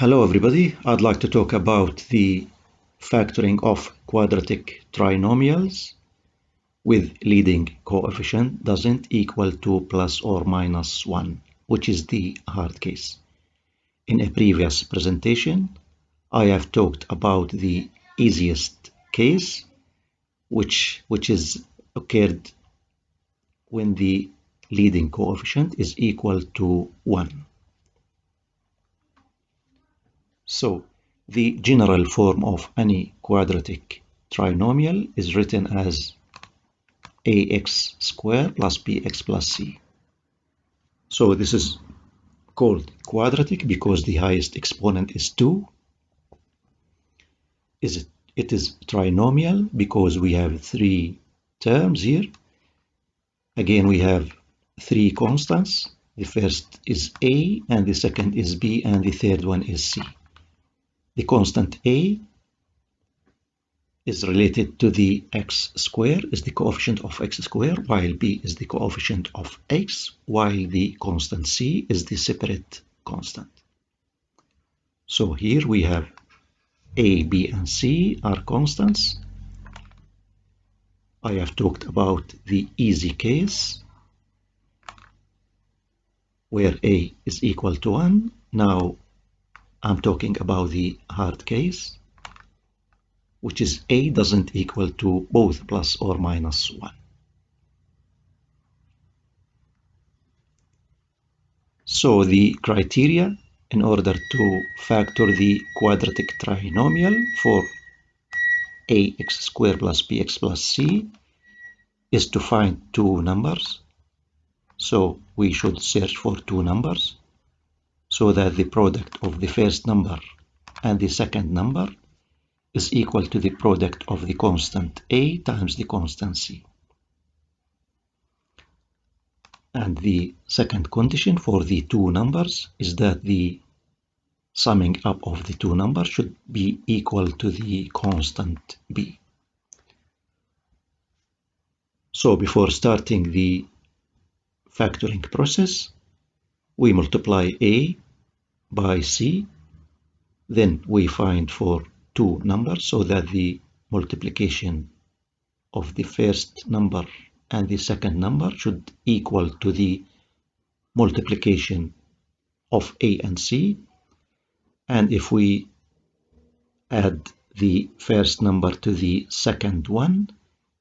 Hello everybody, I'd like to talk about the factoring of quadratic trinomials with leading coefficient doesn't equal to plus or minus 1, which is the hard case. In a previous presentation, I have talked about the easiest case, which is occurred when the leading coefficient is equal to 1. So, the general form of any quadratic trinomial is written as ax squared plus bx plus c. So this is called quadratic because the highest exponent is 2. It is trinomial because we have 3 terms here. Again, we have 3 constants. The first is a, and the second is b, and the third one is c. The constant a is related to the x squared, is the coefficient of x squared, while b is the coefficient of x, while the constant c is the separate constant. So here we have a, b, and c are constants. I have talked about the easy case where a is equal to 1. Now I'm talking about the hard case, which is a doesn't equal to both plus or minus 1. So the criteria in order to factor the quadratic trinomial for ax squared plus bx plus c is to find 2 numbers. So we should search for 2 numbers so that the product of the first number and the second number is equal to the product of the constant a times the constant c. And the second condition for the 2 numbers is that the summing up of the 2 numbers should be equal to the constant b. So before starting the factoring process, we multiply a by c, then we find for 2 numbers so that the multiplication of the first number and the second number should equal to the multiplication of a and c. And if we add the first number to the second one,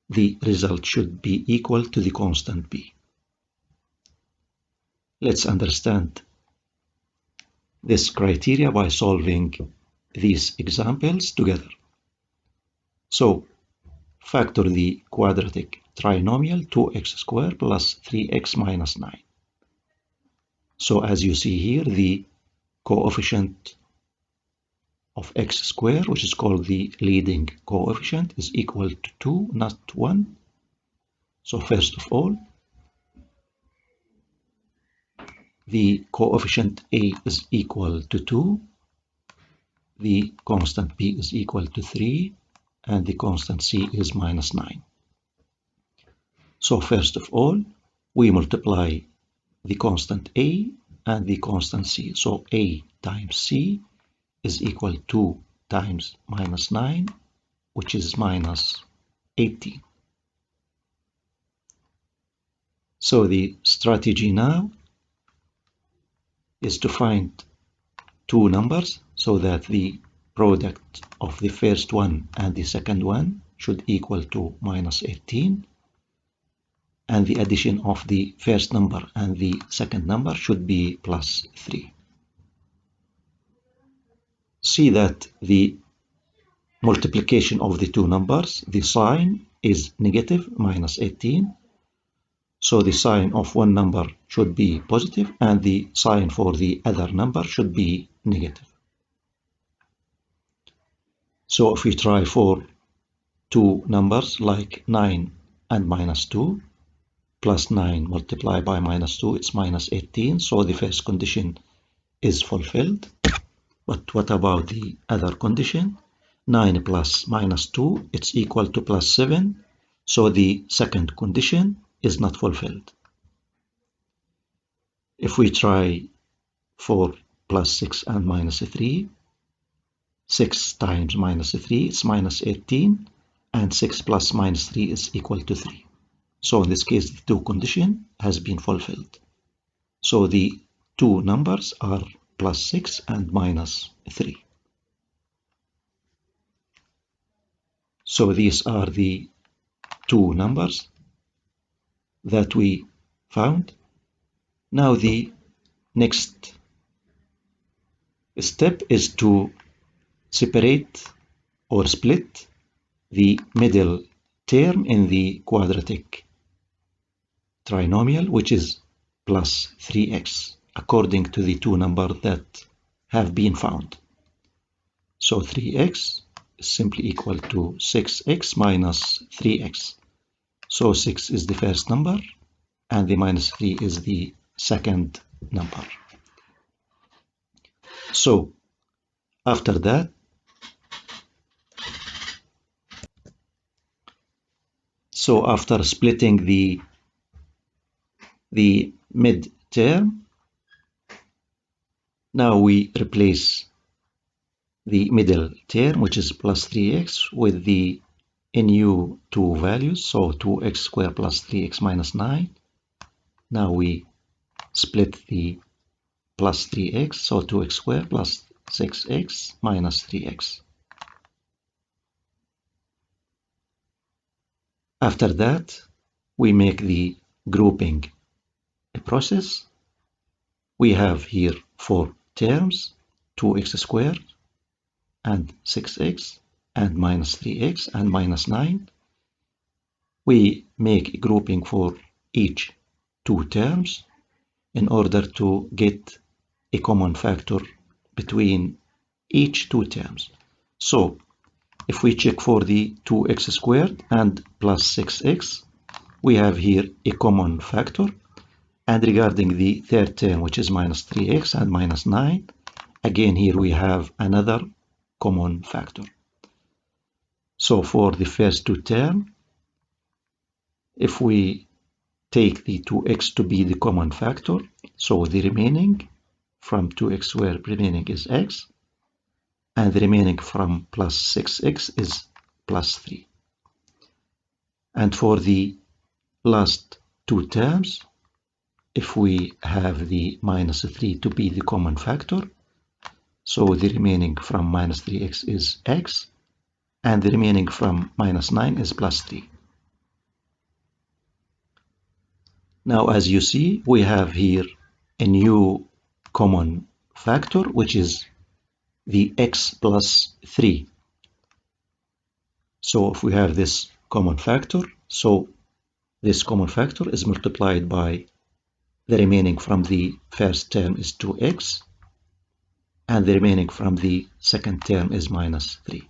the result should be equal to the constant b. Let's understand this criteria by solving these examples together. So, factor the quadratic trinomial 2x squared plus 3x minus 9. So as you see here, the coefficient of x squared, which is called the leading coefficient, is equal to 2, not 1. So first of all, the coefficient a is equal to 2, the constant b is equal to 3, and the constant c is minus 9. So first of all, we multiply the constant a and the constant c. So a times c is equal to 2 times minus 9, which is minus 18. So the strategy now is to find 2 numbers so that the product of the first one and the second one should equal to minus 18, and the addition of the first number and the second number should be plus 3. See that the multiplication of the 2 numbers, the sign is negative, minus 18. So the sign of one number should be positive and the sign for the other number should be negative. So if we try for 2 numbers like 9 and minus 2, plus 9 multiplied by minus 2, it's minus 18. So the first condition is fulfilled. But what about the other condition? 9 plus minus 2, it's equal to plus 7. So the second condition is not fulfilled. If we try for plus 6 and minus 3. 6 times minus 3 is minus 18, and 6 plus minus 3 is equal to 3. So in this case, the two condition has been fulfilled. So the two numbers are plus 6 and minus 3. So these are the two numbers that we found. Now the next step is to separate or split the middle term in the quadratic trinomial, which is plus 3x, according to the two numbers that have been found. So 3x is simply equal to 6x minus 3x. So 6 is the first number, and the minus 3 is the second number. So after that, after splitting the mid term, now we replace the middle term, which is plus 3x, with the new two values, so 2x squared plus 3x minus 9. Now we split the plus 3x, so 2x squared plus 6x minus 3x. After that, we make the grouping process. We have here 4 terms, 2x squared and 6x and minus 3x and minus 9. We make a grouping for each two terms in order to get a common factor between each two terms. So if we check for the 2x squared and plus 6x, we have here a common factor. And regarding the third term, which is minus 3x and minus 9, again here we have another common factor. So for the first two terms, if we take the 2x to be the common factor, so the remaining from 2x squared remaining is x, and the remaining from plus 6x is plus 3. And for the last two terms, if we have the minus 3 to be the common factor, so the remaining from minus 3x is x, and the remaining from minus 9 is plus 3. Now, as you see, we have here a new common factor, which is the x plus 3. So if we have this common factor, so this common factor is multiplied by the remaining from the first term is 2x, and the remaining from the second term is minus 3.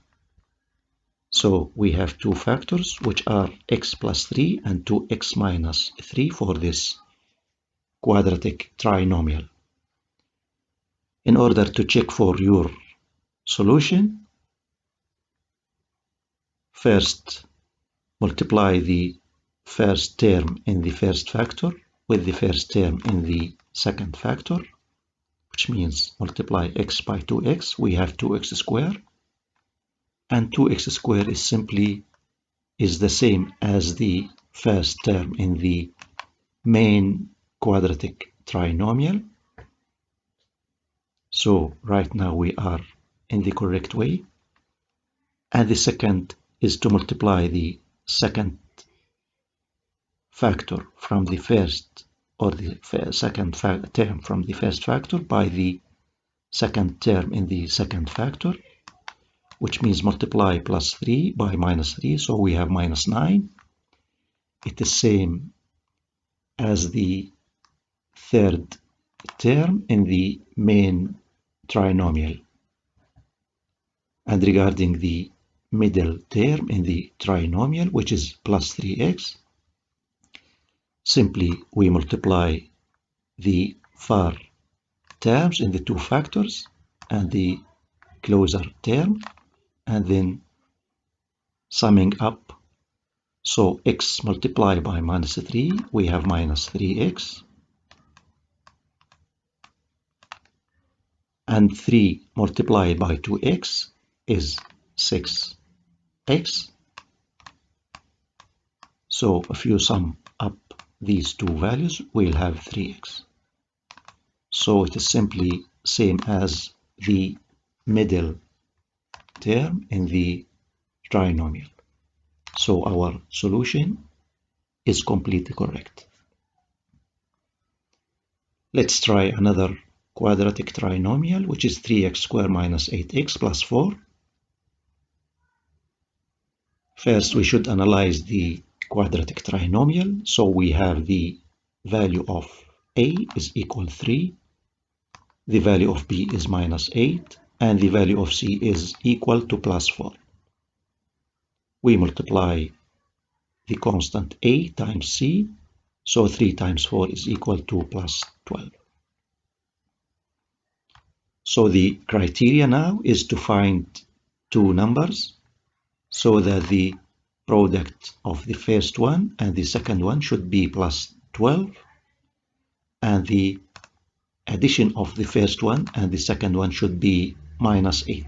So we have two factors, which are x plus 3 and 2x minus 3 for this quadratic trinomial. In order to check for your solution, first multiply the first term in the first factor with the first term in the second factor, which means multiply x by 2x, we have 2x squared, and 2x squared is simply the same as the first term in the main quadratic trinomial. So right now we are in the correct way. And the second is to multiply the second factor from the first, or the second term from the first factor by the second term in the second factor, which means multiply plus 3 by minus 3, so we have minus 9. It is same as the third term in the main trinomial. And regarding the middle term in the trinomial, which is plus 3x, simply we multiply the far terms in the two factors and the closer term, and then summing up. So x multiplied by minus 3, we have minus 3x. and 3 multiplied by 2x is 6x. So if you sum up these two values, we'll have 3x. So it is simply same as the middle term in the trinomial. So our solution is completely correct. Let's try another quadratic trinomial, which is 3x squared minus 8x plus 4. First, we should analyze the quadratic trinomial. So we have the value of a is equal 3, the value of b is minus 8, and the value of c is equal to plus 4. We multiply the constant a times c, so 3 times 4 is equal to plus 12. So the criteria now is to find two numbers so that the product of the first one and the second one should be plus 12, and the addition of the first one and the second one should be minus 8.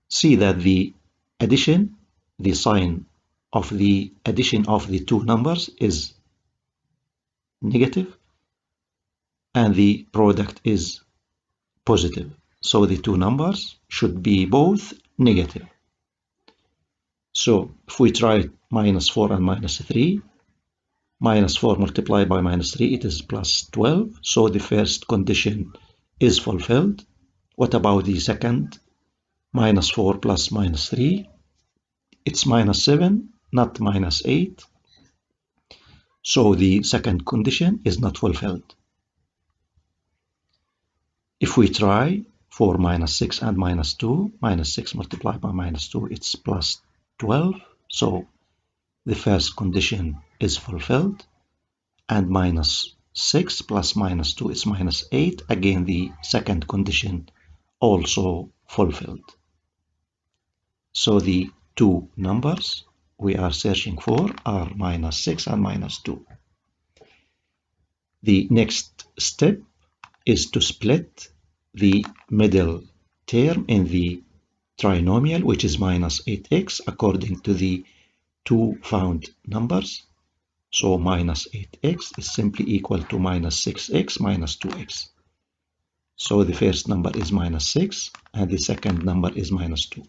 See that the addition, the sign of the addition of the two numbers is negative and the product is positive. So the two numbers should be both negative. So if we try minus 4 and minus 3, minus 4 multiplied by minus 3, it is plus 12. So the first condition is fulfilled. What about the second? Minus 4 plus minus 3, it's minus 7, not minus 8. So the second condition is not fulfilled. If we try for minus 6 and minus 2, minus 6 multiplied by minus 2, it's plus 12. So the first condition is fulfilled. And minus 6 plus minus 2 is minus 8. Again, the second condition also fulfilled. So the two numbers we are searching for are minus 6 and minus 2. The next step is to split the middle term in the trinomial, which is minus 8x, according to the two found numbers. So minus 8x is simply equal to minus 6x minus 2x. So the first number is minus 6 and the second number is minus 2.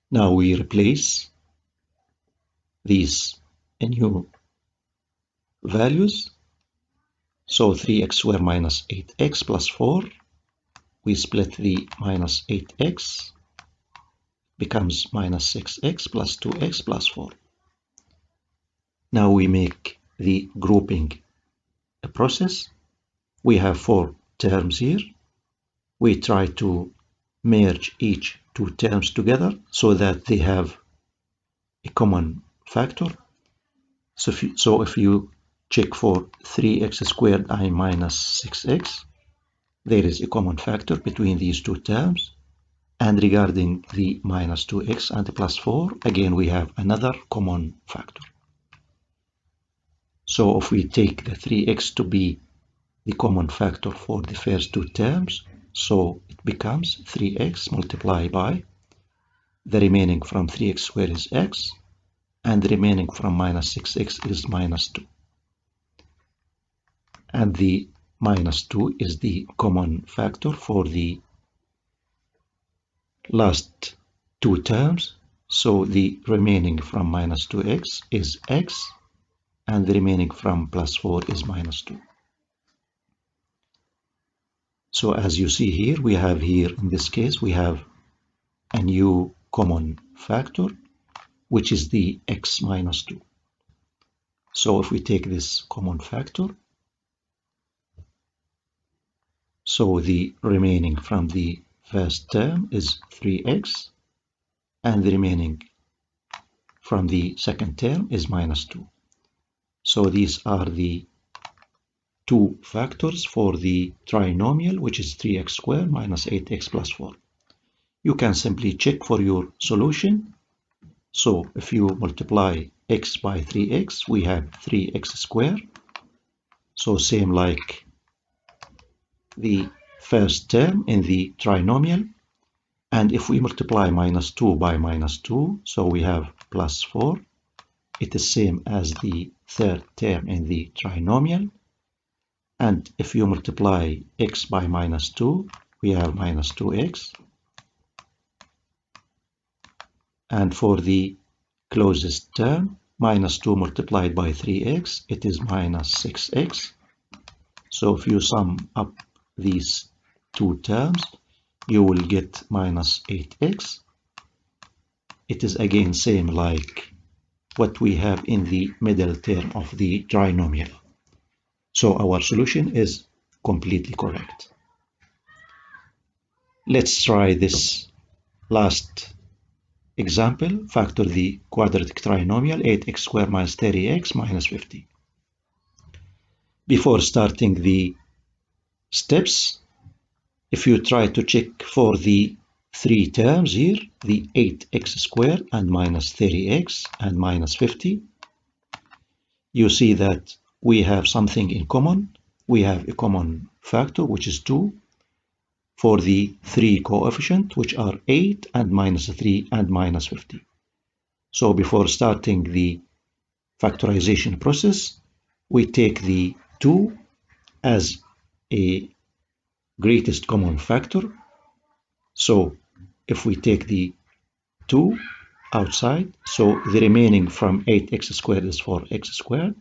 Now we replace these new values. So 3x squared minus 8x plus 4. We split the minus 8x, becomes minus 6x plus 2x plus 4. Now we make the grouping process. We have 4 terms here. We try to merge each two terms together so that they have a common factor. So if you check for 3x squared I minus 6x, there is a common factor between these two terms. And regarding the minus 2x and the plus 4, again we have another common factor. So if we take the 3x to be the common factor for the first two terms, so it becomes 3x multiplied by the remaining from 3x squared is x, and the remaining from minus 6x is minus 2. And the minus 2 is the common factor for the last two terms. So the remaining from minus 2x is x, and the remaining from plus 4 is minus 2. So as you see here, we have here, in this case, we have a new common factor, which is the x minus 2. So if we take this common factor, so the remaining from the first term is 3x, and the remaining from the second term is minus 2. So these are the two factors for the trinomial, which is 3x squared minus 8x plus 4. You can simply check for your solution. So if you multiply x by 3x, we have 3x squared so same like the first term in the trinomial. And if we multiply -2 by -2, so we have +4. It is same as the third term in the trinomial. And if you multiply x by -2, we have -2x. And for the closest term, -2 multiplied by 3x, it is -6x. So if you sum up these two terms, you will get -8x. It is again same like what we have in the middle term of the trinomial. So our solution is completely correct. Let's try this last example. Factor the quadratic trinomial 8x squared minus 30x minus 50. Before starting the steps, if you try to check for the three terms here, the 8x squared and minus 30x and minus 50, you see that we have something in common. We have a common factor, which is 2, for the three coefficients, which are 8 and minus 3 and minus 50. So before starting the factorization process, we take the 2 as a greatest common factor. So if we take the 2 outside, so the remaining from 8x squared is 4x squared.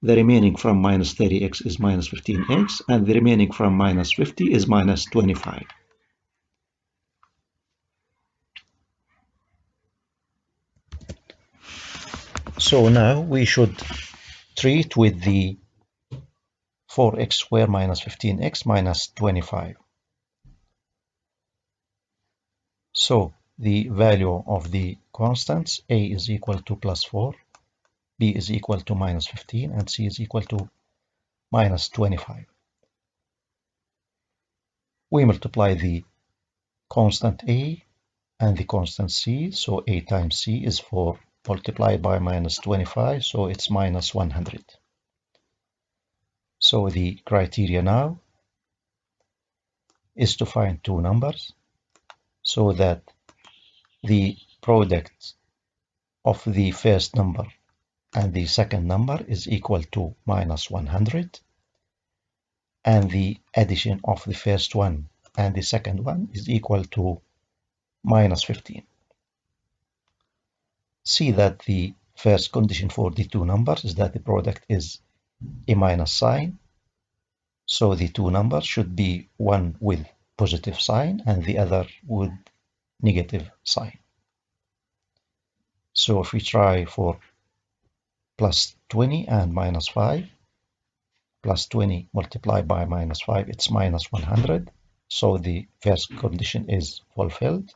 The remaining from minus 30x is minus 15x, and the remaining from minus 50 is minus 25. So now we should treat with the 4x squared minus 15x minus 25. So the value of the constants, a is equal to +4, b is equal to minus 15, and c is equal to minus 25. We multiply the constant a and the constant c, so a times c is 4 multiplied by minus 25, so it's minus 100. So the criteria now is to find two numbers so that the product of the first number and the second number is equal to minus 100, and the addition of the first one and the second one is equal to minus 15. See that the first condition for the two numbers is that the product is a minus sign, so the two numbers should be one with positive sign and the other with negative sign. So if we try for plus 20 and minus 5, plus 20 multiplied by minus 5, it's minus 100. So the first condition is fulfilled.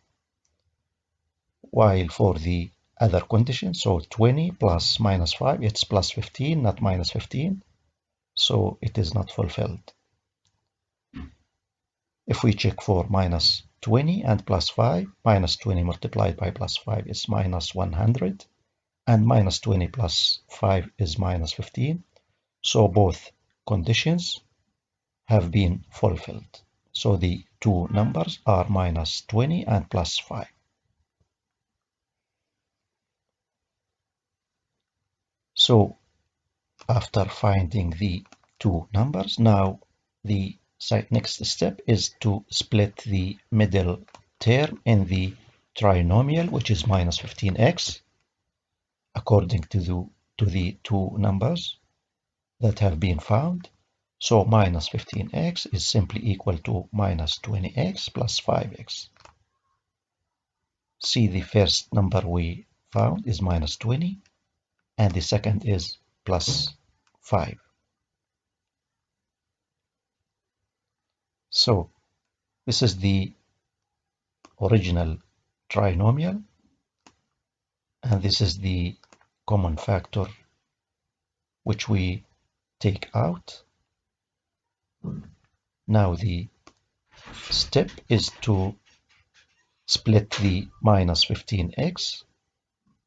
While for the other condition, so 20 plus minus 5, it's plus 15, not minus 15. So it is not fulfilled. If we check for minus 20 and plus 5, minus 20 multiplied by plus 5 is minus 100. And minus 20 plus 5 is minus 15. So both conditions have been fulfilled. So the two numbers are minus 20 and plus 5. So after finding the two numbers, now the next step is to split the middle term in the trinomial, which is minus 15x, according to the two numbers that have been found. So minus 15x is simply equal to minus 20x plus 5x. See, the first number we found is minus 20, and the second is plus 5. So this is the original trinomial, and this is the common factor which we take out. Now the step is to split the minus 15x.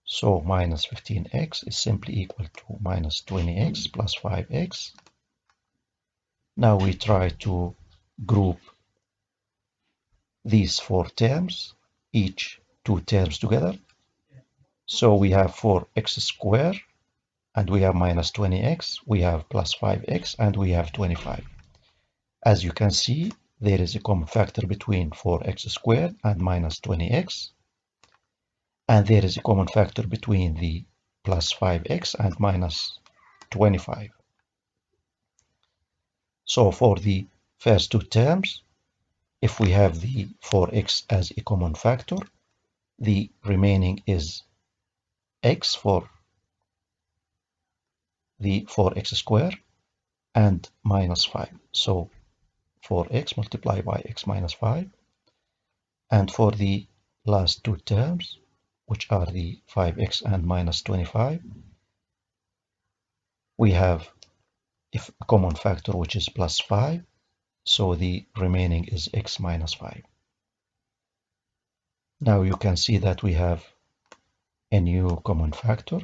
So minus 15x is simply equal to minus 20x plus 5x. Now we try to group these four terms, each two terms together. So we have 4x squared, and we have minus 20x, we have plus 5x, and we have 25. As you can see, there is a common factor between 4x squared and minus 20x, and there is a common factor between the plus 5x and minus 25. So for the first two terms, if we have the 4x as a common factor, the remaining is x for the 4x squared and minus 5. So 4x multiplied by x minus 5. And for the last two terms, which are the 5x and minus 25, we have a common factor which is plus 5. So the remaining is x minus 5. Now you can see that we have a new common factor,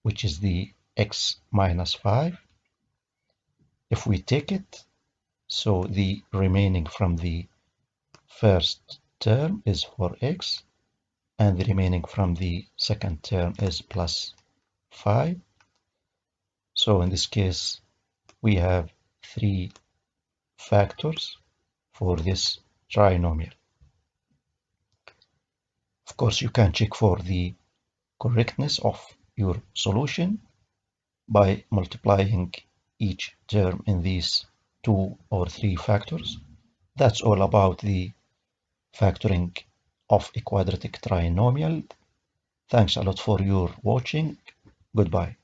which is the x minus 5. If we take it, so the remaining from the first term is 4x, and the remaining from the second term is plus 5. So in this case, we have three factors for this trinomial. Of course, you can check for the correctness of your solution by multiplying each term in these two or three factors. That's all about the factoring of a quadratic trinomial. Thanks a lot for your watching. Goodbye.